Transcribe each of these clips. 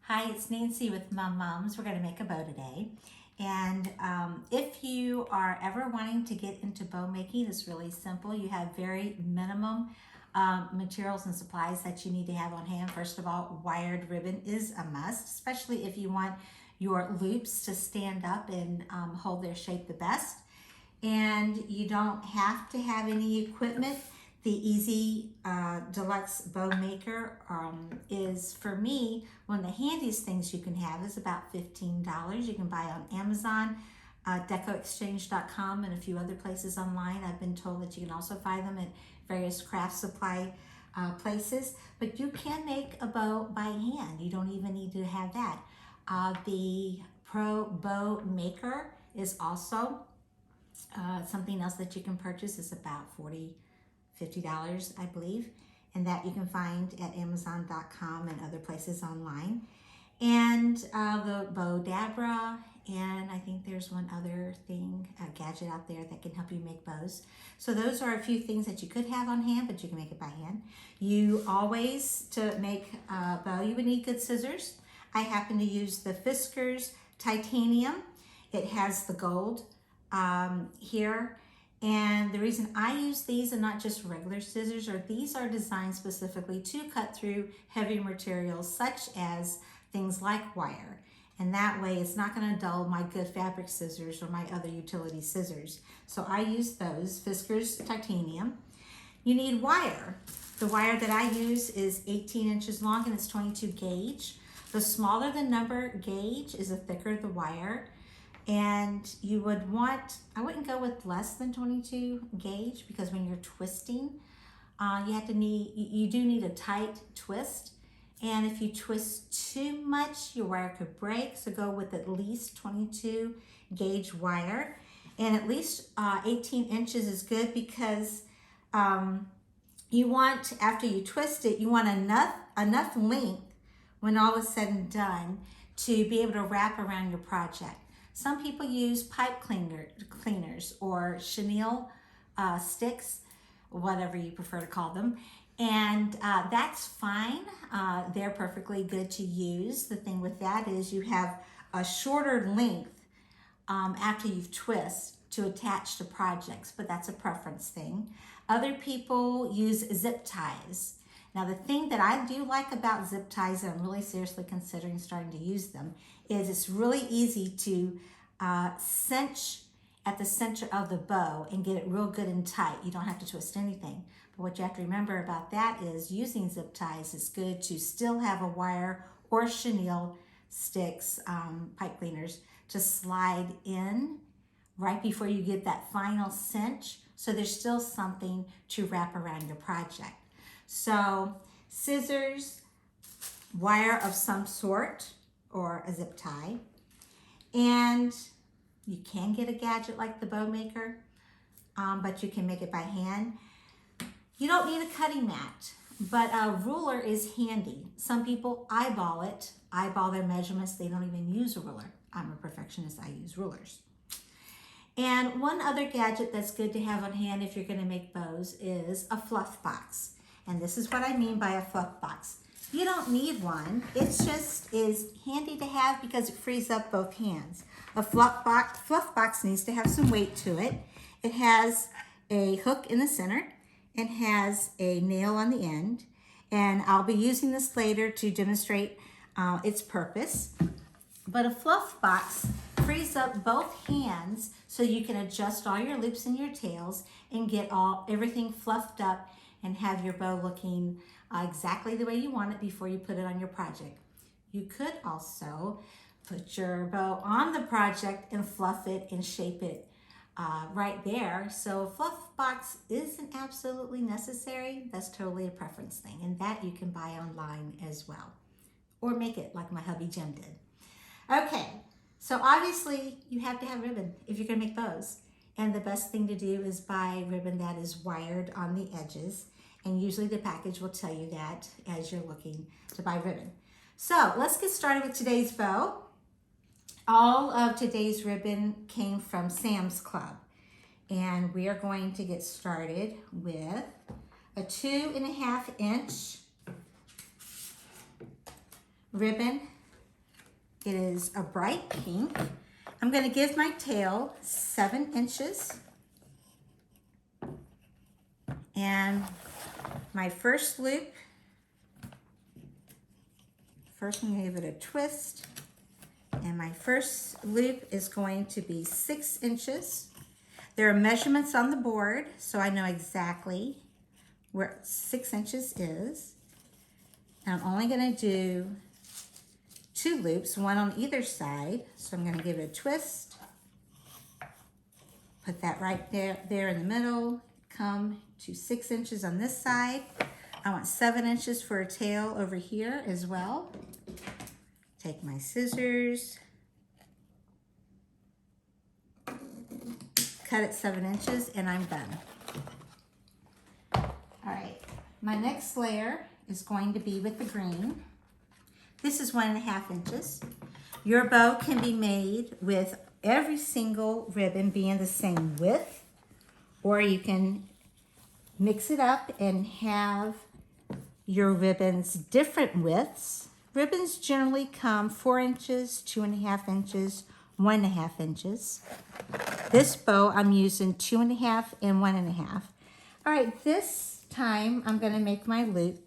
Hi, it's Nancy with MumMums. We're going to make a bow today. And if you are ever wanting to get into bow making, it's really simple. You have very minimum materials and supplies that you need to have on hand. First of all, wired ribbon is a must, especially if you want your loops to stand up and hold their shape the best. And you don't have to have any equipment. The Easy Deluxe Bow Maker is, for me, one of the handiest things you can have. Is about $15. You can buy on Amazon, decoexchange.com, and a few other places online. I've been told that you can also find them at various craft supply places. But you can make a bow by hand. You don't even need to have that. The Pro Bow Maker is also something else that you can purchase. Is about $50, I believe, and that you can find at Amazon.com and other places online. And the Bow Dabra, and I think there's one other thing, a gadget out there that can help you make bows. So those are a few things that you could have on hand, but you can make it by hand. You always, to make a bow, you would need good scissors. I happen to use the Fiskars Titanium. It has the gold here. And the reason I use these and not just regular scissors are these are designed specifically to cut through heavy materials such as things like wire. And that way it's not going to dull my good fabric scissors or my other utility scissors. So I use those, Fiskars Titanium. You need wire. The wire that I use is 18 inches long and it's 22 gauge. The smaller the number gauge is the thicker the wire. And you would want, I wouldn't go with less than 22 gauge because when you're twisting, you do need a tight twist. And if you twist too much, your wire could break. So go with at least 22 gauge wire. And at least 18 inches is good because you want, after you twist it, you want enough length when all is said and done to be able to wrap around your project. Some people use pipe cleaners or chenille sticks, whatever you prefer to call them. And that's fine. They're perfectly good to use. The thing with that is you have a shorter length after you've twisted to attach to projects, but that's a preference thing. Other people use zip ties. Now, the thing that I do like about zip ties, and I'm really seriously considering starting to use them, is it's really easy to cinch at the center of the bow and get it real good and tight. You don't have to twist anything. But what you have to remember about that is using zip ties is good to still have a wire or chenille sticks, pipe cleaners, to slide in right before you get that final cinch. So there's still something to wrap around your project. So scissors, wire of some sort, or a zip tie. And you can get a gadget like the Bow Maker, but you can make it by hand. You don't need a cutting mat, but a ruler is handy. Some people eyeball their measurements. They don't even use a ruler. I'm a perfectionist. I use rulers. And one other gadget that's good to have on hand if you're going to make bows is a fluff box. And this is what I mean by a fluff box. You don't need one. It just is handy to have because it frees up both hands. A fluff box needs to have some weight to it. It has a hook in the center and has a nail on the end. And I'll be using this later to demonstrate its purpose. But a fluff box frees up both hands so you can adjust all your loops and your tails and get everything fluffed up and have your bow looking exactly the way you want it before you put it on your project. You could also put your bow on the project and fluff it and shape it right there. So a fluff box isn't absolutely necessary. That's totally a preference thing, and that you can buy online as well. Or make it like my hubby Jim did. Okay, so obviously you have to have ribbon if you're gonna make bows. And the best thing to do is buy ribbon that is wired on the edges. And usually the package will tell you that as you're looking to buy ribbon. So let's get started with today's bow. All of today's ribbon came from Sam's Club. And we are going to get started with a 2.5 inch ribbon It is a bright pink. I'm going to give my tail 7 inches. And my first loop, first I'm going to give it a twist. And my first loop is going to be 6 inches. There are measurements on the board, so I know exactly where 6 inches is. And I'm only going to do 2 loops, one on either side. So I'm going to give it a twist. Put that right there in the middle. Come to 6 inches on this side. I want 7 inches for a tail over here as well. Take my scissors. Cut it 7 inches and I'm done. All right, my next layer is going to be with the green. This is 1.5 inches. Your bow can be made with every single ribbon being the same width, or you can mix it up and have your ribbons different widths. Ribbons generally come 4 inches, 2.5 inches, 1.5 inches. This bow I'm using 2.5 and 1.5. All right, this time I'm going to make my loop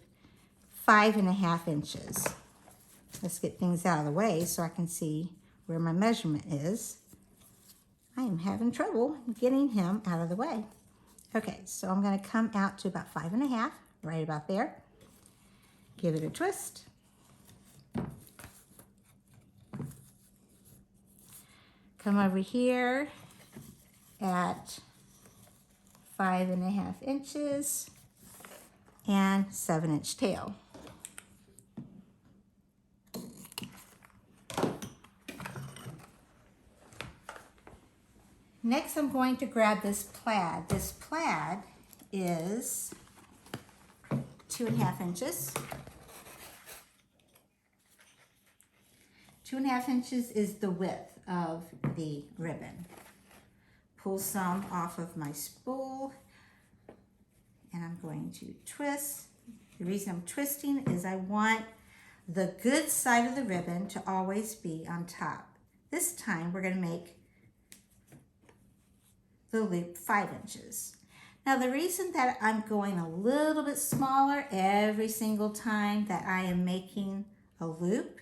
5.5 inches. Let's get things out of the way so I can see where my measurement is. I am having trouble getting him out of the way. Okay, so I'm going to come out to about 5.5, right about there. Give it a twist. Come over here at 5.5 inches and 7-inch tail. Next, I'm going to grab this plaid. This plaid is 2.5 inches. 2.5 inches is the width of the ribbon. Pull some off of my spool and I'm going to twist. The reason I'm twisting is I want the good side of the ribbon to always be on top. This time we're going to make the loop 5 inches. Now the reason that I'm going a little bit smaller every single time that I am making a loop,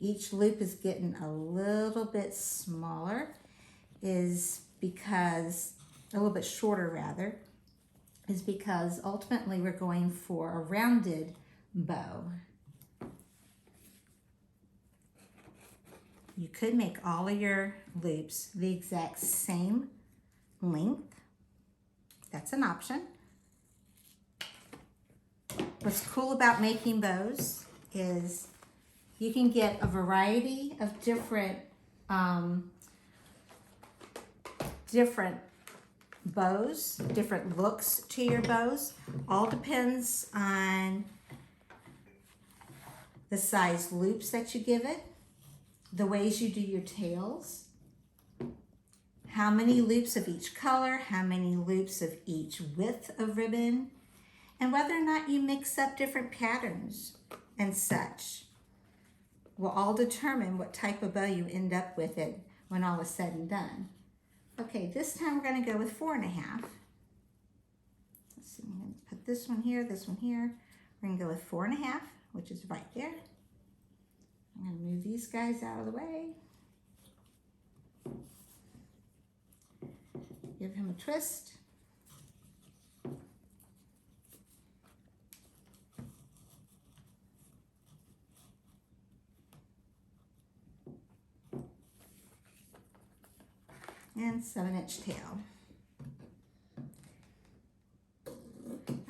each loop is getting a little bit smaller, is because, a little bit shorter rather, is because ultimately we're going for a rounded bow. You could make all of your loops the exact same length. That's an option. What's cool about making bows is you can get a variety of different bows, different looks to your bows. All depends on the size loops that you give it, the ways you do your tails, how many loops of each color, how many loops of each width of ribbon, and whether or not you mix up different patterns and such will all determine what type of bow you end up with it when all is said and done. Okay, this time we're going to go with 4.5. Let's see, I'm going to put this one here, this one here. We're going to go with 4.5, which is right there. I'm going to move these guys out of the way. Give him a twist. And 7-inch tail.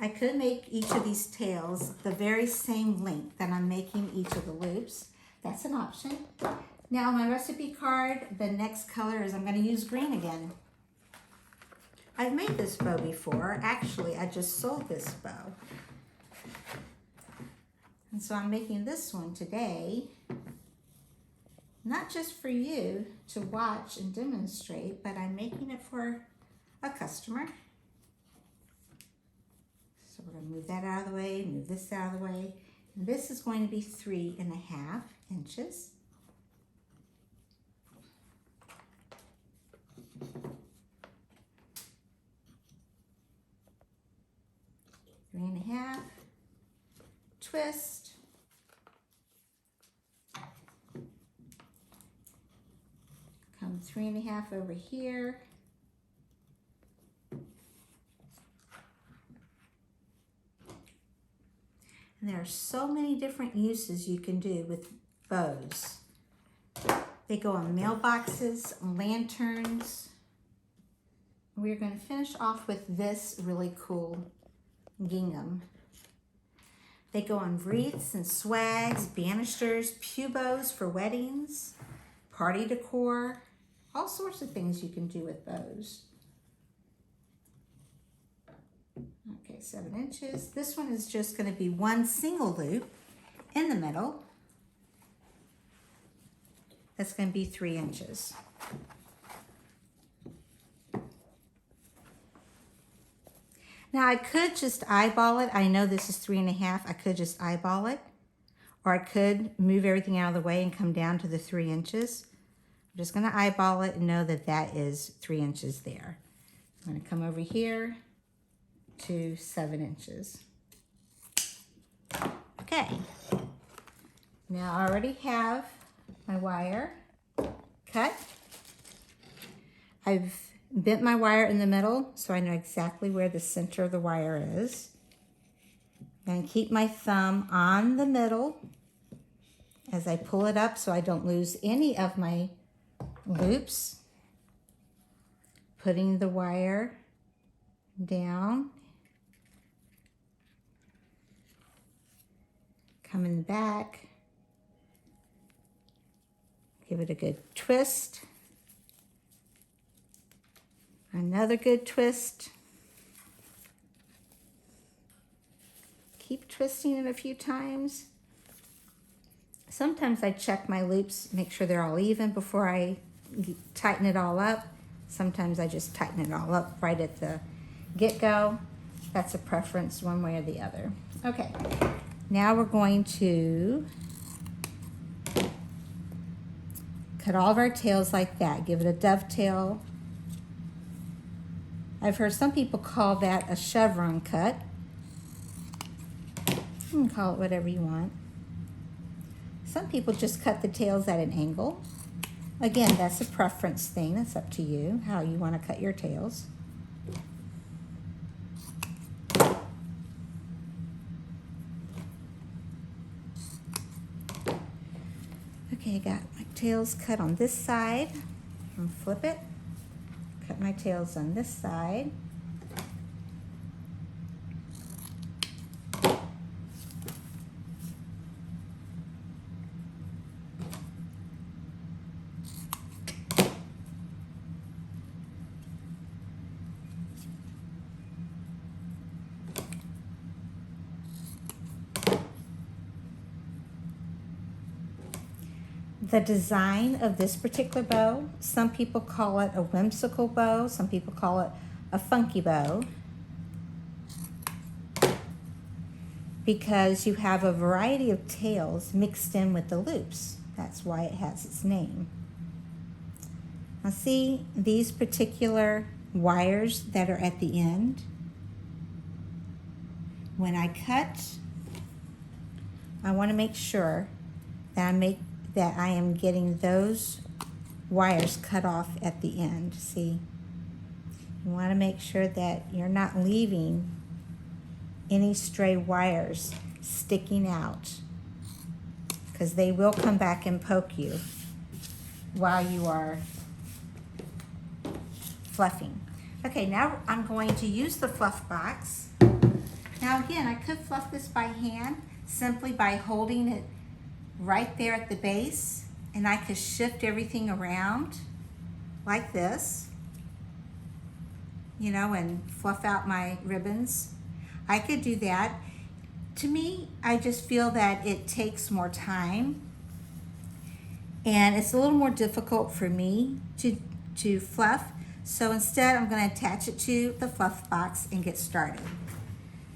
I could make each of these tails the very same length that I'm making each of the loops. That's an option. Now my recipe card, the next color is I'm going to use green again. I've made this bow before. Actually, I just sold this bow. And so I'm making this one today, not just for you to watch and demonstrate, but I'm making it for a customer. So we're going to move that out of the way, move this out of the way, This is going to be 3.5 inches. Three and a half, twist, come 3.5 over here, and there are so many different uses you can do with bows. They go on mailboxes, lanterns. We're going to finish off with this really cool gingham. They go on wreaths and swags, bannisters, pew bows for weddings, party decor, all sorts of things you can do with bows. Okay, 7 inches. This one is just going to be one single loop in the middle. That's going to be 3 inches. Now I could just eyeball it. I know this is 3.5. I could just eyeball it, or I could move everything out of the way and come down to the 3 inches. I'm just going to eyeball it and know that that is 3 inches there. I'm going to come over here to 7 inches. Okay. Now I already have my wire cut. I've bent my wire in the middle so I know exactly where the center of the wire is. I'm going to keep my thumb on the middle as I pull it up so I don't lose any of my loops. Putting the wire down. Coming back. Give it a good twist. Another good twist. Keep twisting it a few times. Sometimes I check my loops, make sure they're all even before I tighten it all up. Sometimes I just tighten it all up right at the get-go. That's a preference one way or the other. Okay, now we're going to cut all of our tails like that. Give it a dovetail. I've heard some people call that a chevron cut. You can call it whatever you want. Some people just cut the tails at an angle. Again, that's a preference thing. That's up to you, how you want to cut your tails. Okay, I got my tails cut on this side. I'm flip it. Cut my tails on this side. The design of this particular bow, some people call it a whimsical bow, some people call it a funky bow, because you have a variety of tails mixed in with the loops. That's why it has its name. Now see these particular wires that are at the end? When I cut, I want to make sure that I am getting those wires cut off at the end. See, you want to make sure that you're not leaving any stray wires sticking out, because they will come back and poke you while you are fluffing. Okay, now I'm going to use the fluff box. Now again, I could fluff this by hand simply by holding it right there at the base, and I could shift everything around like this, you know, and fluff out my ribbons. I could do that. To me, I just feel that it takes more time, and it's a little more difficult for me to fluff. So instead, I'm going to attach it to the fluff box and get started.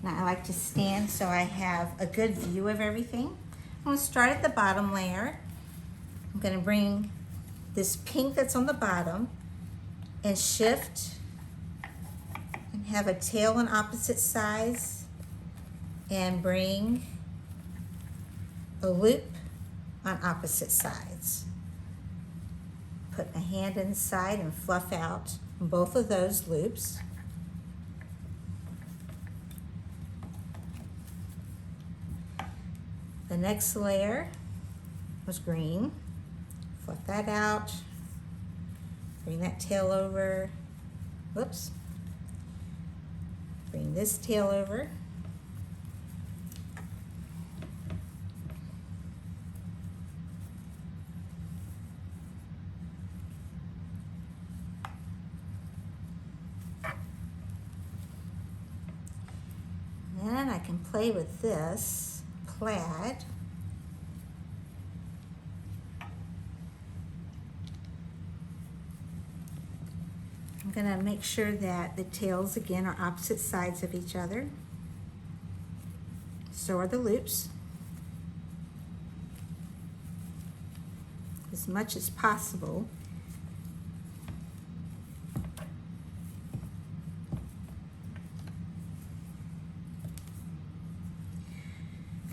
Now I like to stand so I have a good view of everything. I'm going to start at the bottom layer. I'm going to bring this pink that's on the bottom and shift and have a tail on opposite sides and bring a loop on opposite sides. Put my hand inside and fluff out both of those loops. The next layer was green. Fluff that out. Bring that tail over. Whoops. Bring this tail over. Then I can play with this plaid. I'm going to make sure that the tails again are opposite sides of each other. So are the loops. As much as possible.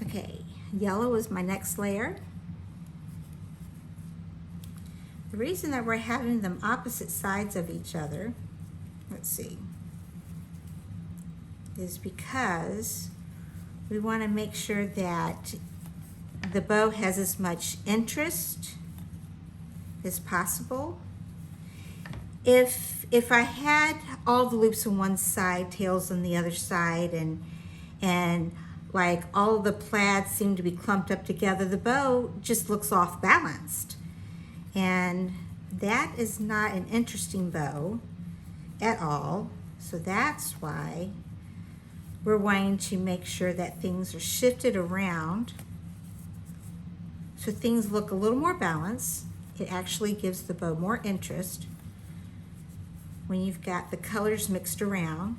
Okay, yellow is my next layer. The reason that we're having them opposite sides of each other, let's see, is because we want to make sure that the bow has as much interest as possible. If I had all the loops on one side, tails on the other side, and like all the plaids seem to be clumped up together, the bow just looks off balanced. And that is not an interesting bow at all. So that's why we're wanting to make sure that things are shifted around so things look a little more balanced. It actually gives the bow more interest when you've got the colors mixed around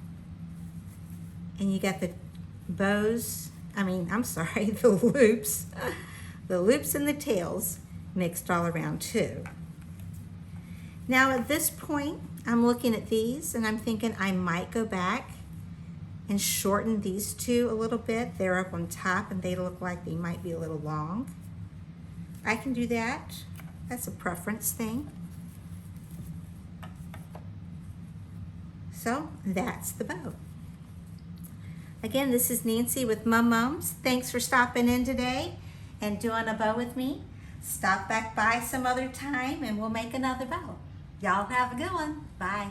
and you got the bows, the loops and the tails mixed all around too. Now at this point, I'm looking at these and I'm thinking I might go back and shorten these two a little bit. They're up on top and they look like they might be a little long. I can do that. That's a preference thing. So that's the bow. Again, this is Nancy with MumMums. Thanks for stopping in today and doing a bow with me. Stop back by some other time and we'll make another bow. Y'all have a good one. Bye.